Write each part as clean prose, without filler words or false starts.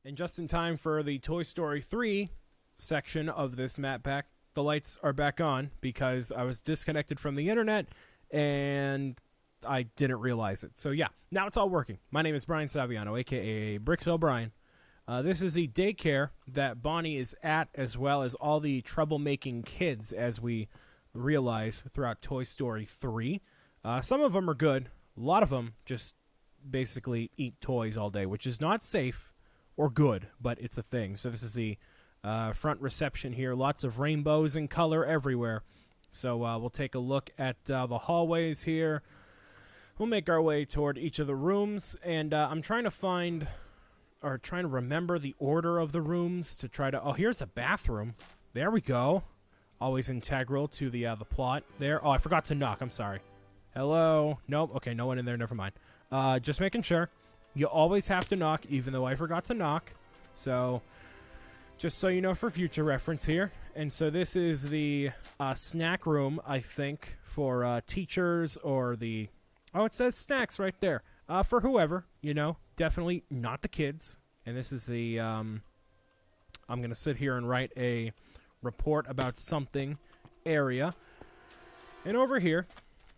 And just in time for the Toy Story 3 section of this map pack, the lights are back on because I was disconnected from the internet and I didn't realize it. So yeah, now it's all working. My name is Brian Saviano, aka BricksOBrian. This is the daycare that Bonnie is at, as well as all the troublemaking kids, as we realize throughout Toy Story 3. Some of them are good. A lot of them just basically eat toys all day, which is not safe or good, but it's a thing. So this is the front reception here. Lots of rainbows and color everywhere. So we'll take a look at the hallways here. We'll make our way toward each of the rooms, and I'm trying to find, or trying to remember the order of the rooms to try to... Oh, here's a bathroom. There we go. Always integral to the plot there. Oh, I forgot to knock. I'm sorry. Hello? Nope. Okay, no one in there. Never mind. Just making sure. You always have to knock, even though I forgot to knock. So, just so you know for future reference here. And so this is the snack room, I think, for teachers or the... Oh, it says snacks right there. For whoever, you know. Definitely not the kids. And this is the... I'm going to sit here and write a report about something area. And over here,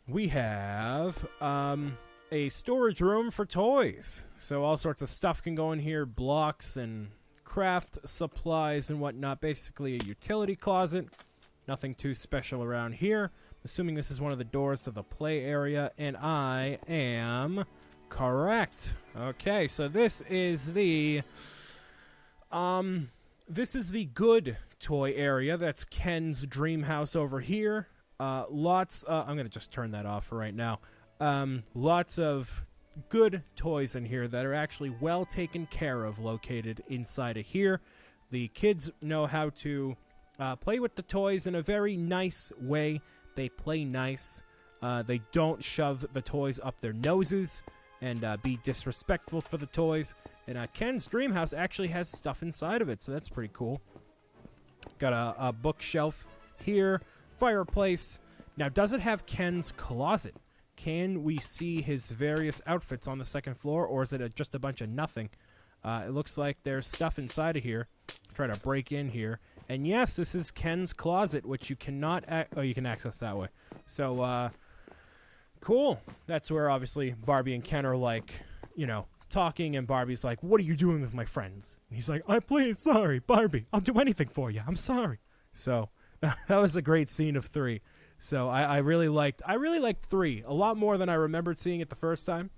we have... a storage room for toys. So all sorts of stuff can go in here, blocks and craft supplies and whatnot. Basically a utility closet. Nothing too special around here. Assuming this is one of the doors to the play area, and I am correct. Okay, so this is the good toy area. That's Ken's dream house over here. I'm going to just turn that off for right now. Lots of good toys in here that are actually well taken care of, located inside of here. The kids know how to play with the toys in a very nice way. They play nice. They don't shove the toys up their noses and be disrespectful for the toys. And Ken's dream house actually has stuff inside of it, so that's pretty cool. Got a bookshelf here, fireplace. Now, does it have Ken's closet? Can we see his various outfits on the second floor, or is it just a bunch of nothing? It looks like there's stuff inside of here. Try to break in here. And yes, this is Ken's closet, which you cannot... you can access that way. So, cool. That's where, obviously, Barbie and Ken are, like, you know, talking, and Barbie's like, what are you doing with my friends? And he's like, I'm please, sorry, Barbie. I'll do anything for you. I'm sorry. So, that was a great scene of 3. So I really liked 3 a lot more than I remembered seeing it the first time.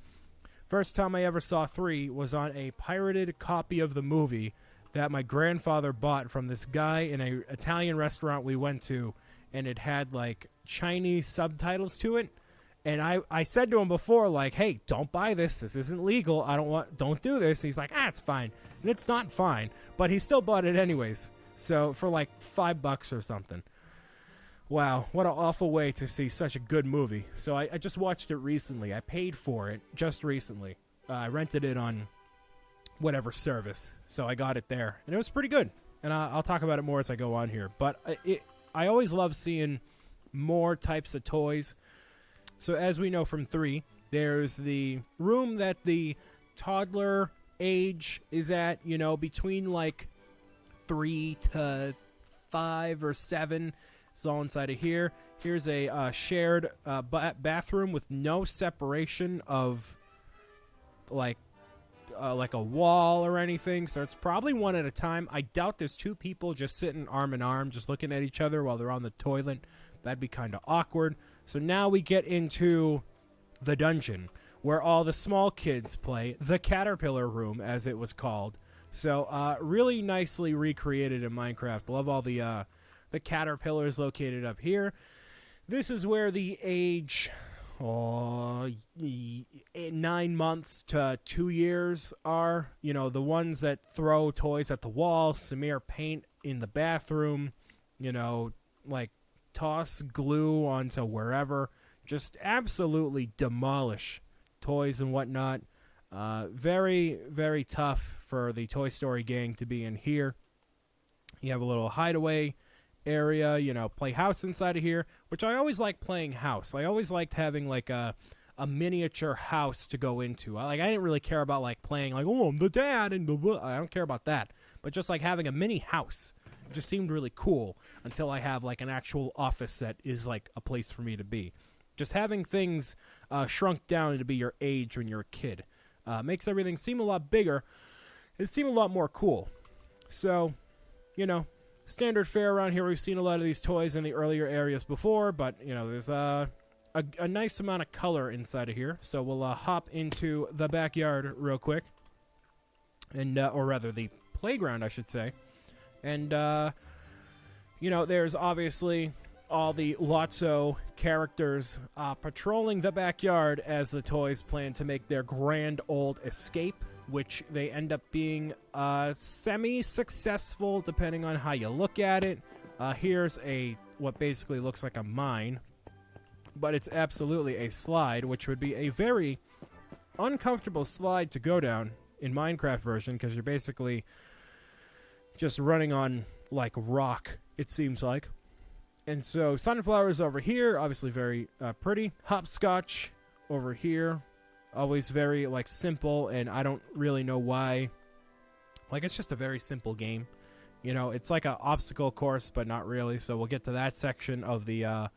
First time I ever saw 3 was on a pirated copy of the movie that my grandfather bought from this guy in an Italian restaurant we went to, and it had like Chinese subtitles to it. And I said to him before, like, hey, don't buy this. This isn't legal. Don't do this. He's like, it's fine. And it's not fine, but he still bought it anyways. So for like $5 or something. Wow, what an awful way to see such a good movie. So I just watched it recently. I paid for it just recently. I rented it on whatever service, so I got it there. And it was pretty good. And I'll talk about it more as I go on here. But I always love seeing more types of toys. So as we know from 3, there's the room that the toddler age is at, you know, between like 3 to 5 or 7. It's all inside of here. Here's a shared bathroom with no separation of like a wall or anything. So it's probably one at a time. I doubt there's 2 people just sitting arm in arm, just looking at each other while they're on the toilet. That'd be kind of awkward. So now we get into the dungeon where all the small kids play, the caterpillar room, as it was called. So really nicely recreated in Minecraft. Love all the caterpillars located up here. This is where the age 9 months to 2 years are. You know, the ones that throw toys at the wall, smear paint in the bathroom, you know, like toss glue onto wherever. Just absolutely demolish toys and whatnot. Very, very tough for the Toy Story gang to be in here. You have a little hideaway area, you know, play house inside of here, which I always like playing house. I always liked having like a a miniature house to go into. I didn't really care about like playing like, oh, I'm the dad and blah, blah. I don't care about that. But just like having a mini house just seemed really cool until I have like an actual office that is like a place for me to be. Just having things shrunk down to be your age when you're a kid makes everything seem a lot bigger. It seemed a lot more cool. So, you know, standard fare around here. We've seen a lot of these toys in the earlier areas before, but, you know, there's a nice amount of color inside of here. So we'll hop into the backyard real quick. And, or rather, the playground, I should say. And, you know, there's obviously all the Lotso characters patrolling the backyard as the toys plan to make their grand old escape, which they end up being semi-successful depending on how you look at it. Here's what basically looks like a mine, but it's absolutely a slide, which would be a very uncomfortable slide to go down in Minecraft version because you're basically just running on like rock, it seems like. And so sunflowers over here, obviously very pretty. Hopscotch over here, always very like simple, and I don't really know why. Like, it's just a very simple game. You know, it's like an obstacle course, but not really. So we'll get to that section of the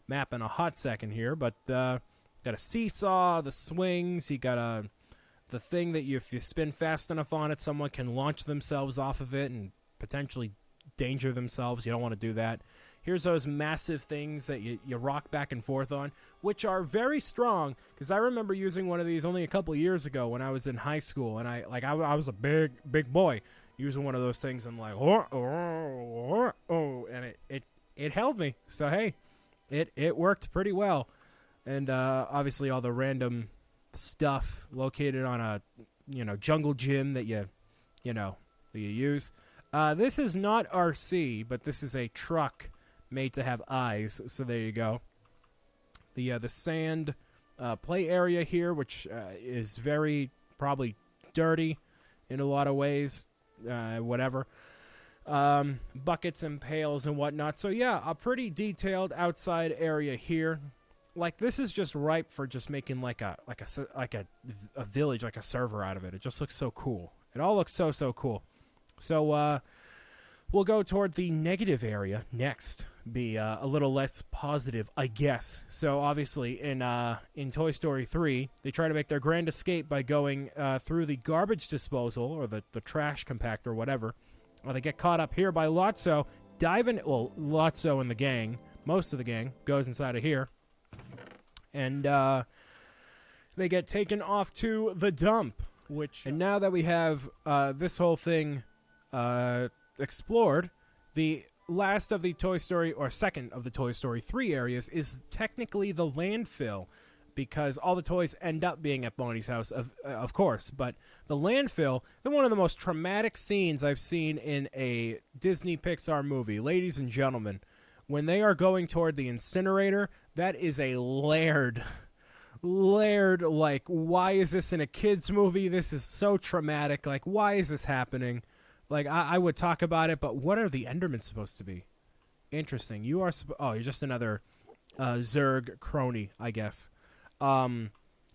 map in a hot second here. But got a seesaw, the swings. You got the thing that if you spin fast enough on it, someone can launch themselves off of it and potentially danger themselves. You don't want to do that. Here's those massive things that you rock back and forth on, which are very strong, because I remember using one of these only a couple years ago when I was in high school, and I was a big boy using one of those things, and like, and it held me. So, hey, it worked pretty well. And obviously all the random stuff located on a, you know, jungle gym that you use. This is not RC, but this is a truck made to have eyes, so there you go. The sand play area here, which is very probably dirty in a lot of ways, whatever. Buckets and pails and whatnot. So yeah, a pretty detailed outside area here. Like, this is just ripe for just making like a village, like a server out of it. It just looks so cool. It all looks so cool. So we'll go toward the negative area next. Be a little less positive, I guess. So obviously in Toy Story 3, they try to make their grand escape by going through the garbage disposal or the trash compactor, whatever. They get caught up here by Lotso. Lotso and the gang, most of the gang, goes inside of here. And they get taken off to the dump. And now that we have this whole thing explored, the last of the Toy Story, or second of the Toy Story 3 areas, is technically the landfill, because all the toys end up being at Bonnie's house, of course. But the landfill, and one of the most traumatic scenes I've seen in a Disney Pixar movie, ladies and gentlemen, when they are going toward the incinerator, that is a layered, like, why is this in a kid's movie? This is so traumatic. Like, why is this happening? Like, I would talk about it, but what are the Endermans supposed to be? Interesting. You're just another Zurg crony, I guess.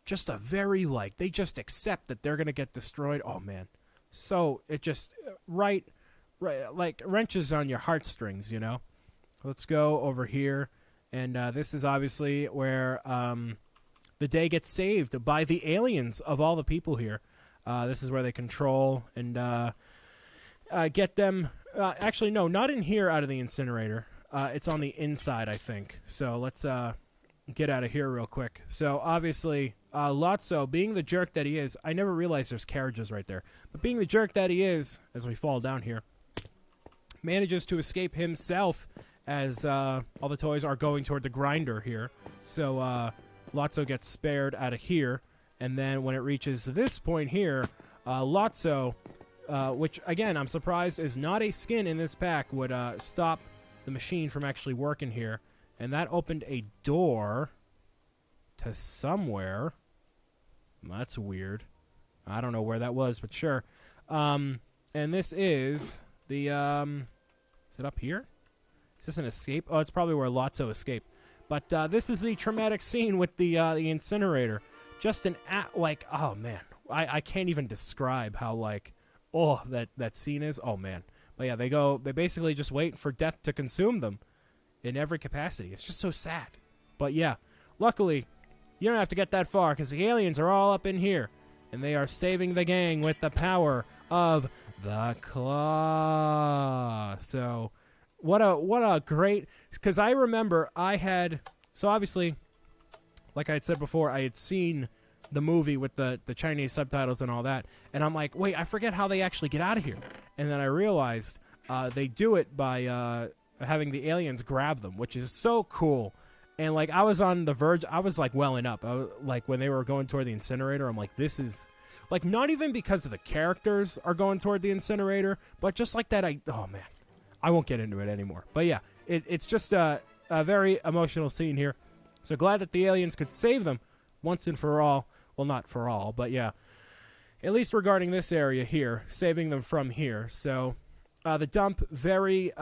Just a very, like, they just accept that they're going to get destroyed. Oh, man. So, it just, right, like, wrenches on your heartstrings, you know? Let's go over here. And this is obviously where the day gets saved by the aliens of all the people here. This is where they control and get them. Actually, no, not in here out of the incinerator. It's on the inside, I think. So let's get out of here real quick. So obviously, Lotso, being the jerk that he is, I never realized there's carriages right there. But being the jerk that he is, as we fall down here, manages to escape himself as all the toys are going toward the grinder here. So Lotso gets spared out of here. And then when it reaches this point here, Lotso, which, again, I'm surprised is not a skin in this pack, would stop the machine from actually working here. And that opened a door to somewhere. That's weird. I don't know where that was, but sure. And this is the... is it up here? Is this an escape? Oh, it's probably where Lotso escaped. But this is the traumatic scene with the incinerator. Just oh man, I can't even describe how that scene is. Oh man. But yeah, they basically just wait for death to consume them in every capacity. It's just so sad. But yeah, luckily, you don't have to get that far because the aliens are all up in here. And they are saving the gang with the power of the claw. So, what a great... Because I remember so obviously, like I had said before, I had seen the movie with the Chinese subtitles and all that. And I'm like, wait, I forget how they actually get out of here. And then I realized they do it by having the aliens grab them, which is so cool. And, I was on the verge. I was, welling up. When they were going toward the incinerator, I'm like, this is... not even because of the characters are going toward the incinerator, but just that oh, man. I won't get into it anymore. But, yeah, it's just a very emotional scene here. So glad that the aliens could save them once and for all. Well, not for all, but, yeah. At least regarding this area here, saving them from here. So, the dump, very...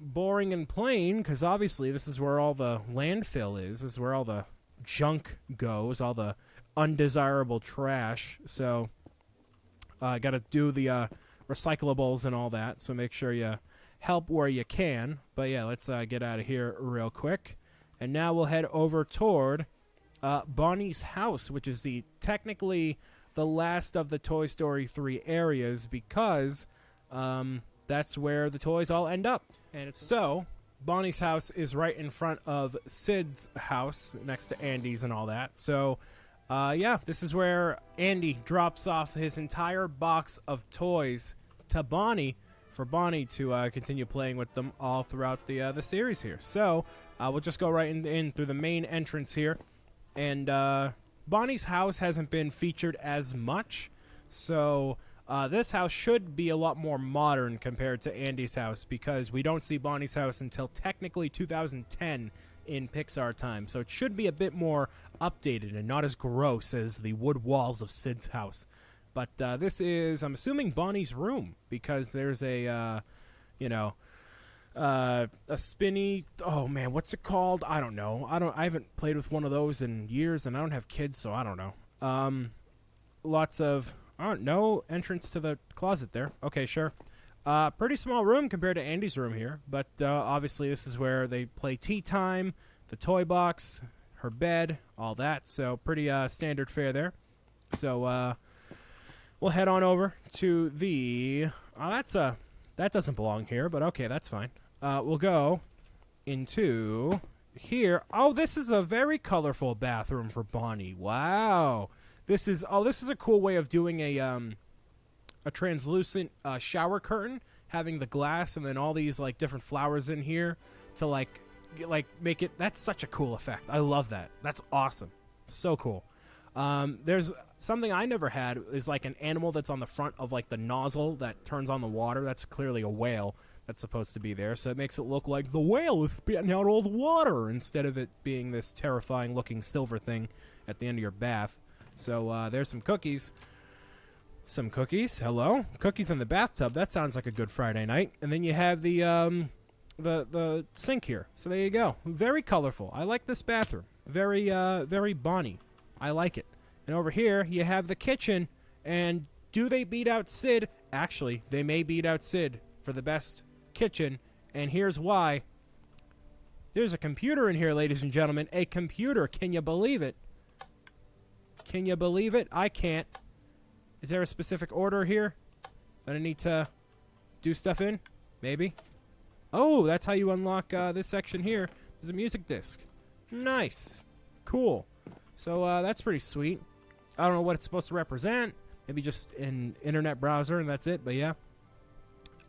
boring and plain, because obviously this is where all the landfill is. This is where all the junk goes, all the undesirable trash. So I got to do the recyclables and all that, so make sure you help where you can. But yeah, let's get out of here real quick. And now we'll head over toward Bonnie's house, which is technically the last of the Toy Story 3 areas, because that's where the toys all end up. And so, Bonnie's house is right in front of Sid's house, next to Andy's and all that. So, yeah, this is where Andy drops off his entire box of toys to Bonnie, for Bonnie to continue playing with them all throughout the series here. So, we'll just go right in through the main entrance here. And Bonnie's house hasn't been featured as much, so... this house should be a lot more modern compared to Andy's house, because we don't see Bonnie's house until technically 2010 in Pixar time. So it should be a bit more updated and not as gross as the wood walls of Sid's house. But this is, I'm assuming, Bonnie's room, because there's a spinny... Oh, man, what's it called? I don't know. I haven't played with one of those in years, and I don't have kids, so I don't know. Lots of... Oh, no entrance to the closet there. Okay, sure. Pretty small room compared to Andy's room here, but obviously this is where they play tea time, the toy box, her bed, all that. So pretty standard fare there. So we'll head on over to the... Oh, that doesn't belong here, but okay, that's fine. We'll go into here. Oh, this is a very colorful bathroom for Bonnie. Wow. This is a cool way of doing a translucent shower curtain, having the glass and then all these different flowers in here to make it. That's such a cool effect. I love that. That's awesome. So cool. There's something I never had is an animal that's on the front of the nozzle that turns on the water. That's clearly a whale that's supposed to be there, so it makes it look like the whale is spitting out all the water instead of it being this terrifying looking silver thing at the end of your bath. So there's some cookies. Some cookies. Hello. Cookies in the bathtub. That sounds like a good Friday night. And then you have the sink here. So there you go. Very colorful. I like this bathroom. Very very Bonnie. I like it. And over here you have the kitchen. And do they beat out Sid? Actually, they may beat out Sid for the best kitchen. And here's why. There's a computer in here, ladies and gentlemen. A computer. Can you believe it? Can you believe it? I can't. Is there a specific order here that I need to do stuff in? Maybe. Oh, that's how you unlock this section here. There's a music disc. Nice. Cool. So that's pretty sweet. I don't know what it's supposed to represent. Maybe just an internet browser and that's it, but yeah.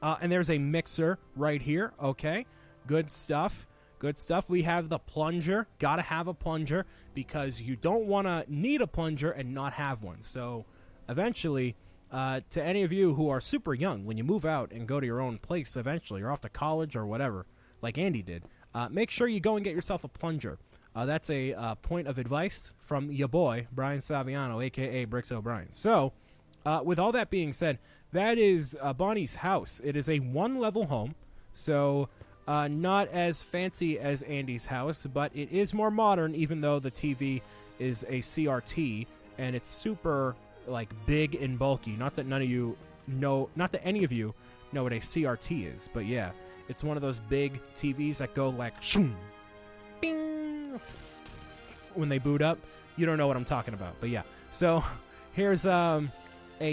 And there's a mixer right here. Okay. Good stuff. Good stuff. We have the plunger. Gotta have a plunger because you don't want to need a plunger and not have one. So eventually, to any of you who are super young, when you move out and go to your own place eventually, or off to college or whatever, like Andy did, make sure you go and get yourself a plunger. That's a point of advice from your boy, Brian Saviano, a.k.a. BricksOBrian. So, with all that being said, that is Bonnie's house. It is a one-level home. So... Not as fancy as Andy's house, but it is more modern, even though the TV is a CRT, and it's super, like, big and bulky. Not that any of you know what a CRT is, but yeah, it's one of those big TVs that go like, shoom, bing, when they boot up. You don't know what I'm talking about, but yeah. So here's a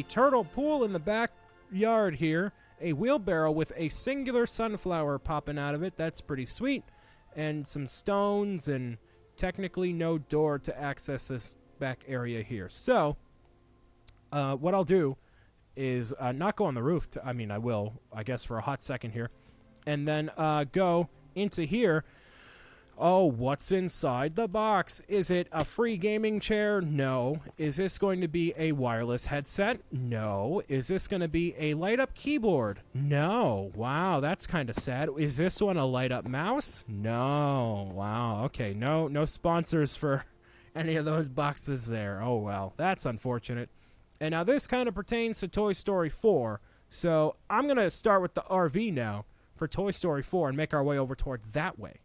turtle pool in the backyard here, a wheelbarrow with a singular sunflower popping out of it. That's pretty sweet. And some stones, and technically no door to access this back area here. So what I'll do is not go on the roof. I will, I guess, for a hot second here. And then go into here. Oh, what's inside the box? Is it a free gaming chair? No. Is this going to be a wireless headset? No. Is this going to be a light-up keyboard? No. Wow, that's kind of sad. Is this one a light-up mouse? No. Wow, okay. No sponsors for any of those boxes there. Oh, well, that's unfortunate. And now this kind of pertains to Toy Story 4, so I'm going to start with the RV now for Toy Story 4 and make our way over toward that way.